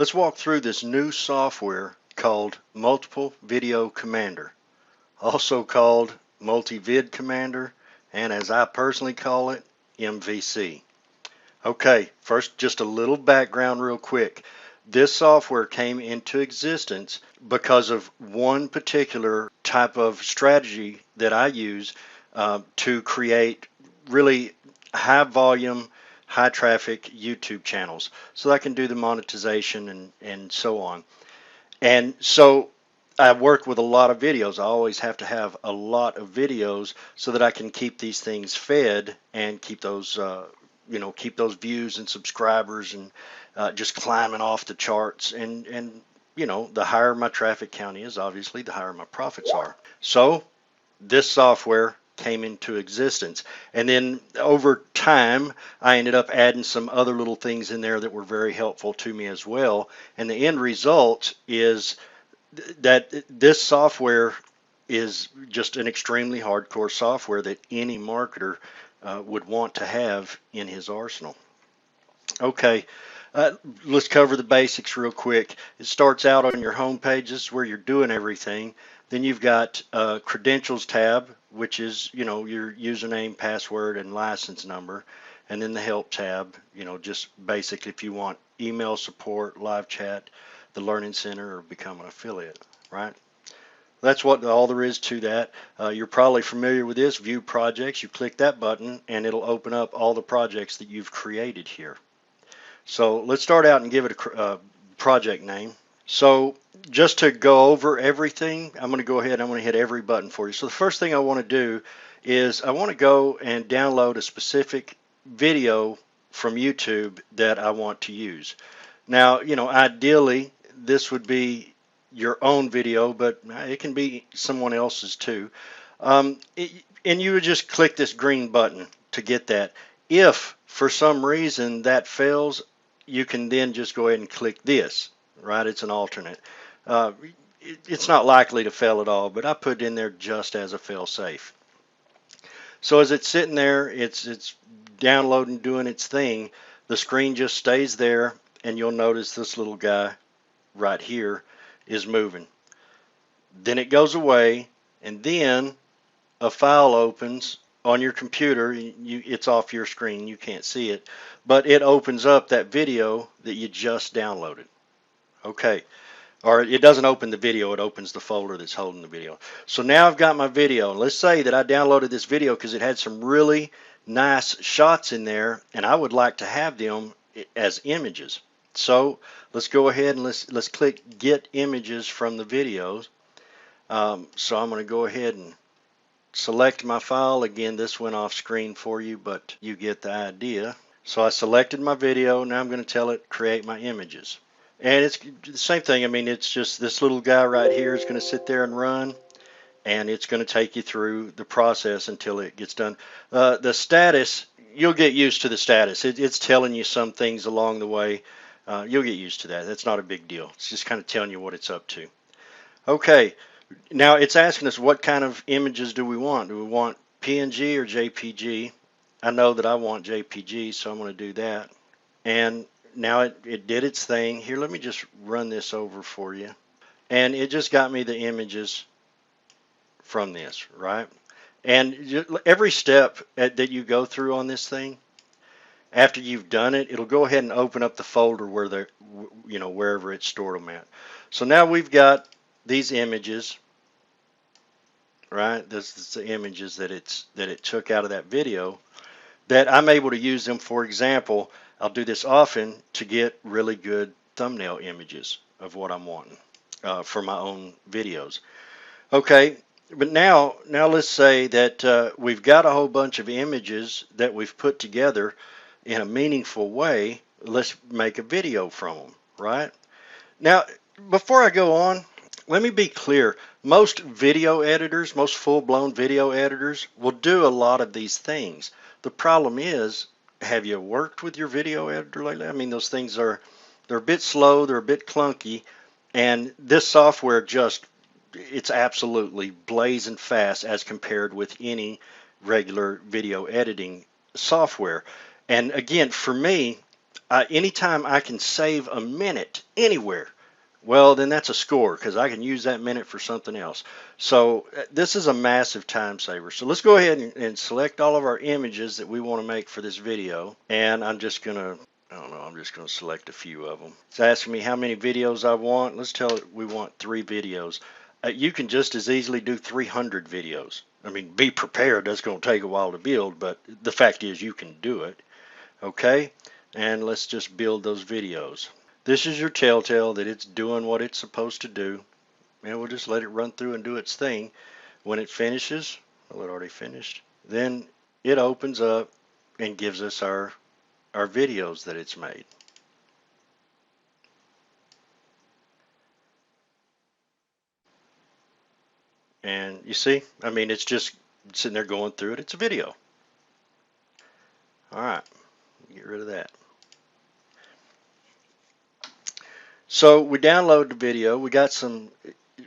Let's walk through this new software called Multi-Vid-Commander, also called Multi-Vid-Commander, and as I personally call it, MVC. Okay, first just a little background real quick. This software came into existence because of one particular type of strategy that I use to create really high volume, high traffic YouTube channels so that I can do the monetization and so on. And so I work with a lot of videos. I always have to have a lot of videos so that I can keep these things fed and keep those keep those views and subscribers and just climbing off the charts. And the higher my traffic count is, obviously, the higher my profits are. So this software came into existence, and then over time I ended up adding some other little things in there that were very helpful to me as well, and the end result is that this software is just an extremely hardcore software that any marketer would want to have in his arsenal. Okay, let's cover the basics real quick. It starts out on your home page. This is where you're doing everything. Then you've got credentials tab, which is your username, password, and license number, and then the help tab. Just basically if you want email support, live chat, the learning center, or become an affiliate, right? That's what all there is to that. You're probably familiar with this. View projects. You click that button and it'll open up all the projects that you've created here. So let's start out and give it a project name. So just to go over everything, I'm going to go ahead and I'm going to hit every button for you. So the first thing I want to do is I want to go and download a specific video from YouTube that I want to use. Now, ideally this would be your own video, but it can be someone else's too. And you would just click this green button to get that. If for some reason that fails, you can then just go ahead and click this, right? It's an alternate. It's not likely to fail at all, but I put it in there just as a fail safe. So as it's sitting there, it's downloading, doing its thing. The screen just stays there, and you'll notice this little guy right here is moving. Then it goes away, and then a file opens on your computer. It's off your screen, you can't see it, but it opens up that video that you just downloaded. Okay, or it doesn't open the video, it opens the folder that's holding the video. So now I've got my video. Let's say that I downloaded this video because it had some really nice shots in there, and I would like to have them as images. So let's go ahead and let's click get images from the videos. So I'm going to go ahead and select my file. Again, this went off screen for you, but you get the idea. So I selected my video. Now I'm going to tell it create my images. And it's the same thing. I mean, it's just this little guy right here is going to sit there and run, and it's going to take you through the process until it gets done. The status, you'll get used to the status. It's telling you some things along the way. You'll get used to that. That's not a big deal. It's just kind of telling you what it's up to. Okay, now it's asking us what kind of images do we want. Do we want PNG or JPG? I know that I want JPG, so I'm going to do that. And now it did its thing. Here, let me just run this over for you. And it just got me the images from this, right? And every step that you go through on this thing, after you've done it, it'll go ahead and open up the folder where wherever it stored them at. So now we've got these images, right? This is the images that it took out of that video, that I'm able to use them. For example, I'll do this often to get really good thumbnail images of what I'm wanting for my own videos. Okay, but now let's say that we've got a whole bunch of images that we've put together in a meaningful way. Let's make a video from them, right? Now, before I go on, let me be clear. Most video editors, most full-blown video editors will do a lot of these things. The problem is, have you worked with your video editor lately? I mean, those things they're a bit slow, they're a bit clunky, and this software it's absolutely blazing fast as compared with any regular video editing software. And again, for me, anytime I can save a minute anywhere, well, then that's a score because I can use that minute for something else. So this is a massive time saver. So let's go ahead and select all of our images that we want to make for this video. And I'm just going to, I don't know, I'm just going to select a few of them. It's asking me how many videos I want. Let's tell it we want 3 videos. You can just as easily do 300 videos. I mean, be prepared. That's going to take a while to build, but the fact is you can do it. Okay, and let's just build those videos. This is your telltale that it's doing what it's supposed to do, and we'll just let it run through and do its thing. When it finishes, well, it already finished, then it opens up and gives us our videos that it's made. And you see, I mean, it's just sitting there going through it. It's a video. All right, get rid of that. So we download the video. We got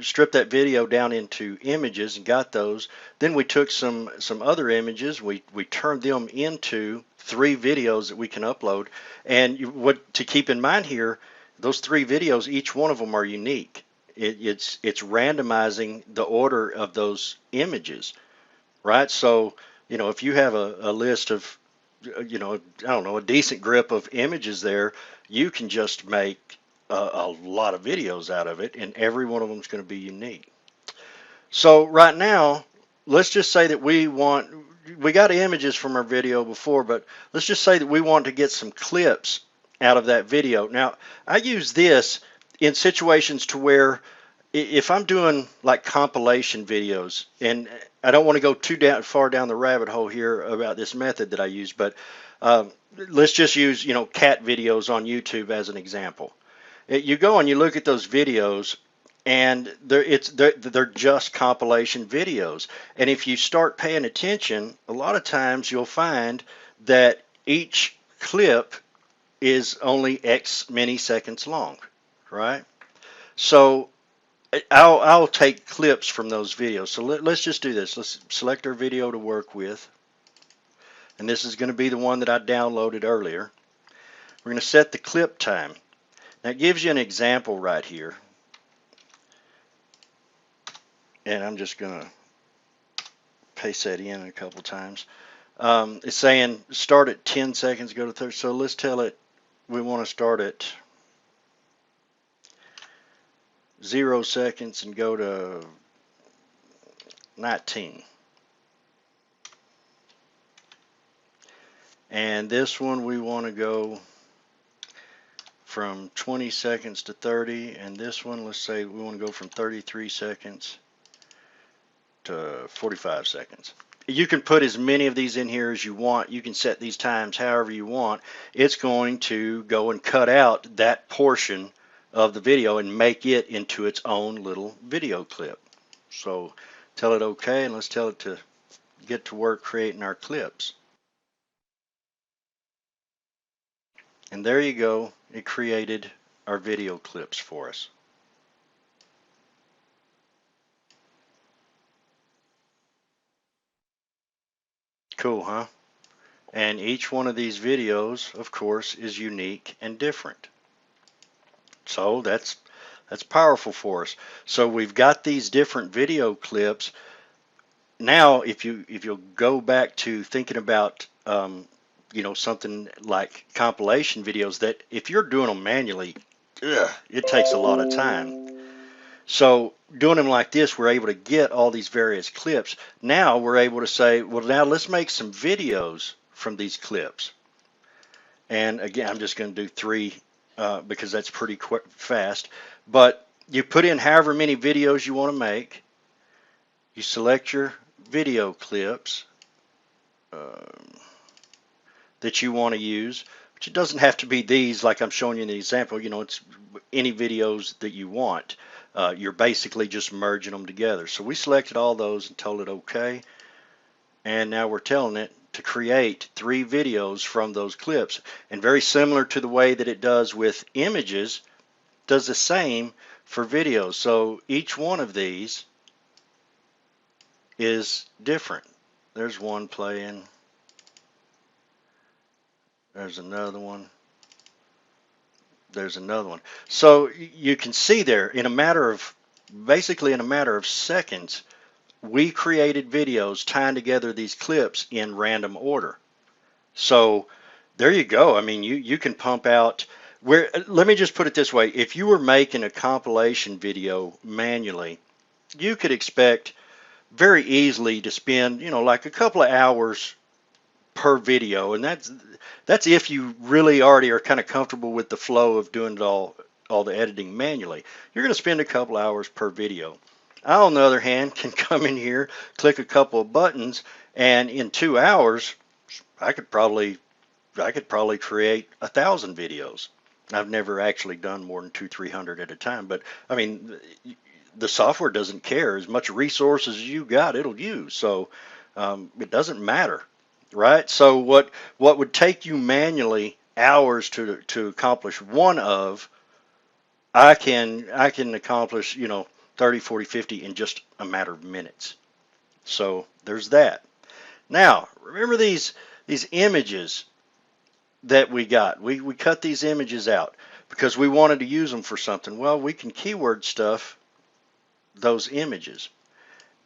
stripped that video down into images and got those. Then we took some other images. We turned them into 3 videos that we can upload. And what to keep in mind here, those 3 videos, each one of them are unique. It's randomizing the order of those images, right? So if you have a list of I don't know, a decent grip of images there, you can just make a lot of videos out of it, and every one of them is going to be unique. So right now, let's just say that we got images from our video before, but let's just say that we want to get some clips out of that video. Now, I use this in situations to where if I'm doing like compilation videos, and I don't want to go too far down the rabbit hole here about this method that I use, but let's just use cat videos on YouTube as an example. You go and you look at those videos, and they're just compilation videos. And if you start paying attention, a lot of times you'll find that each clip is only X many seconds long, right? So I'll take clips from those videos. So let's just do this. Let's select our video to work with. And this is going to be the one that I downloaded earlier. We're going to set the clip time. Now it gives you an example right here. And I'm just going to paste that in a couple times. It's saying start at 10 seconds, go to 30. So let's tell it we want to start at 0 seconds and go to 19. And this one we want to go from 20 seconds to 30, and this one, let's say we want to go from 33 seconds to 45 seconds. You can put as many of these in here as you want. You can set these times however you want. It's going to go and cut out that portion of the video and make it into its own little video clip. So tell it OK, and let's tell it to get to work creating our clips. And there you go. It created our video clips for us. Cool, huh? And each one of these videos, of course, is unique and different. So that's powerful for us. So we've got these different video clips. Now, if you'll go back to thinking about something like compilation videos, that if you're doing them manually, it takes a lot of time. So doing them like this, we're able to get all these various clips. Now we're able to say, well, now let's make some videos from these clips. And again, I'm just going to do 3 because that's pretty fast. But you put in however many videos you want to make. You select your video clips that you want to use, which it doesn't have to be these like I'm showing you in the example. It's any videos that you want. You're basically just merging them together. So we selected all those and told it OK. And now we're telling it to create 3 videos from those clips. And very similar to the way that it does with images, does the same for videos. So each one of these is different. There's one playing. There's another one. There's another one. So you can see there, basically in a matter of seconds, we created videos tying together these clips in random order. So there you go. I mean, you can pump out let me just put it this way. If you were making a compilation video manually, you could expect very easily to spend, like a couple of hours per video, and that's if you really already are kind of comfortable with the flow of doing it all the editing manually. You're going to spend a couple hours per video. I, on the other hand, can come in here, click a couple of buttons, and in 2 hours, I could probably create 1,000 videos. I've never actually done more than 200-300 at a time, but I mean, the software doesn't care. As much resources as you got, it'll use. So it doesn't matter, right? So what would take you manually hours to accomplish one of, I can accomplish 30, 40, 50 in just a matter of minutes. So there's that. Now remember these images that we got. We cut these images out because we wanted to use them for something. Well, we can keyword stuff those images.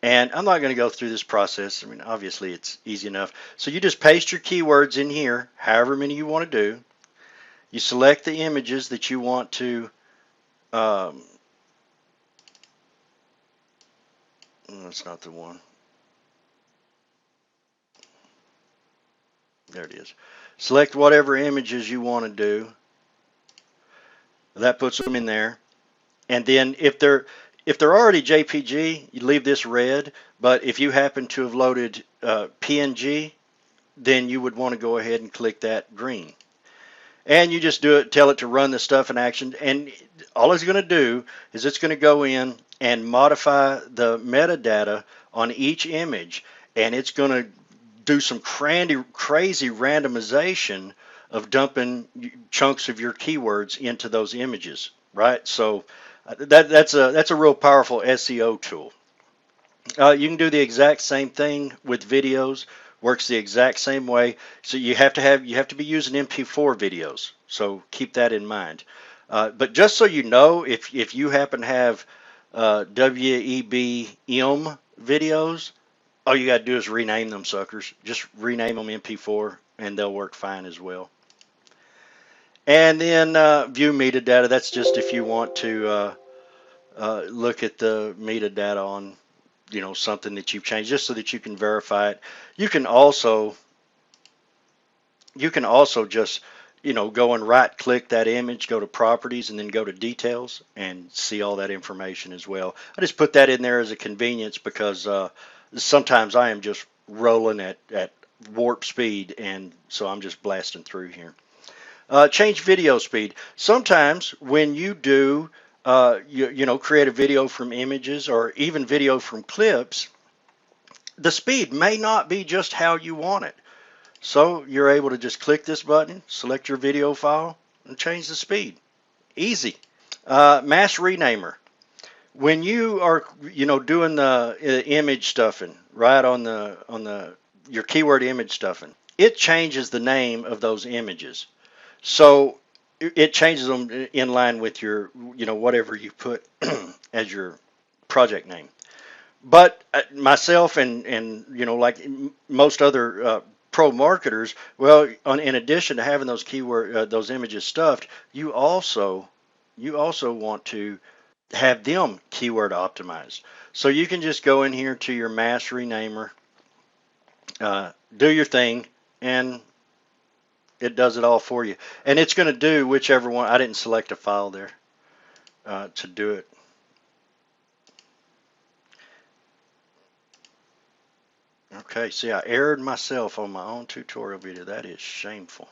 And I'm not going to go through this process. I mean, obviously it's easy enough. So you just paste your keywords in here, however many you want to do. You select the images that you want to that's not the one. There it is. Select whatever images you want to do. That puts them in there. And then if they're already JPG, you leave this red. But if you happen to have loaded PNG, then you would want to go ahead and click that green. And you just do it, tell it to run the stuff in action. And all it's going to do is it's going to go in and modify the metadata on each image. And it's going to do some crazy randomization of dumping chunks of your keywords into those images, right? So that's a real powerful SEO tool. You can do the exact same thing with videos. Works the exact same way. So you have to be using MP4 videos. So keep that in mind. But just so you know, if you happen to have WEBM videos, all you got to do is rename them suckers. Just rename them MP4 and they'll work fine as well. And then view metadata. That's just if you want to look at the metadata on something that you've changed, just so that you can verify it. You can also just go and right click that image, go to properties, and then go to details and see all that information as well. I just put that in there as a convenience because sometimes I am just rolling at warp speed, and so I'm just blasting through here. Change video speed. Sometimes when you do create a video from images or even video from clips, the speed may not be just how you want it. So you're able to just click this button, select your video file, and change the speed. Easy. Mass renamer. When you are doing the image stuffing, right, on your keyword image stuffing, it changes the name of those images. So it changes them in line with your whatever you put as your project name. But myself and like most other pro marketers, well, in addition to having those those images stuffed, you also want to have them keyword optimized. So you can just go in here to your mass renamer, do your thing, and it does it all for you. And it's going to do whichever one. I didn't select a file there to do it. Okay, see, I errored myself on my own tutorial video. That is shameful.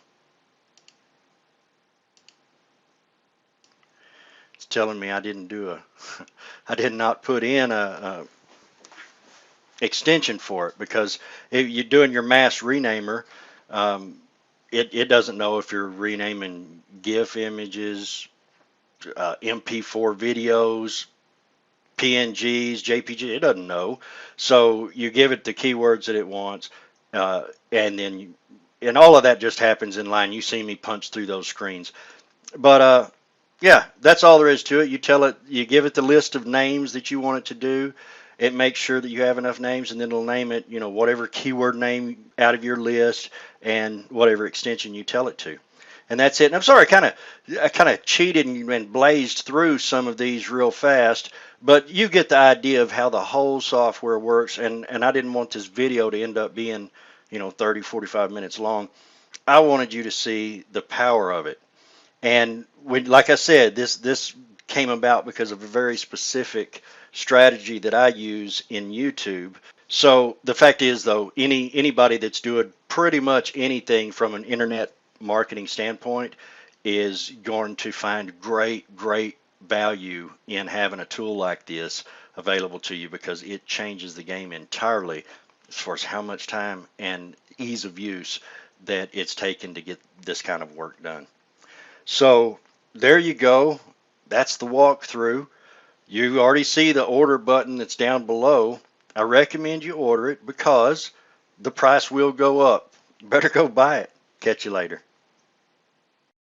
It's telling me I didn't do I did not put in a extension for it, because if you're doing your mass renamer, it doesn't know if you're renaming GIF images, MP4 videos, PNGs, JPG. It doesn't know. So you give it the keywords that it wants, and all of that just happens in line. You see me punch through those screens. But Yeah, that's all there is to it. You tell it, you give it the list of names that you want it to do. It makes sure that you have enough names, and then it'll name it, whatever keyword name out of your list and whatever extension you tell it to. And that's it. And I'm sorry, I kind of cheated and blazed through some of these real fast, but you get the idea of how the whole software works. And I didn't want this video to end up being, 30, 45 minutes long. I wanted you to see the power of it. And like I said, this came about because of a very specific strategy that I use in YouTube. So the fact is, though, anybody that's doing pretty much anything from an internet marketing standpoint is going to find great value in having a tool like this available to you, because it changes the game entirely as far as how much time and ease of use that it's taken to get this kind of work done. So there you go. That's the walkthrough. You already see the order button that's down below. I recommend you order it because the price will go up. You better go buy it. Catch you later.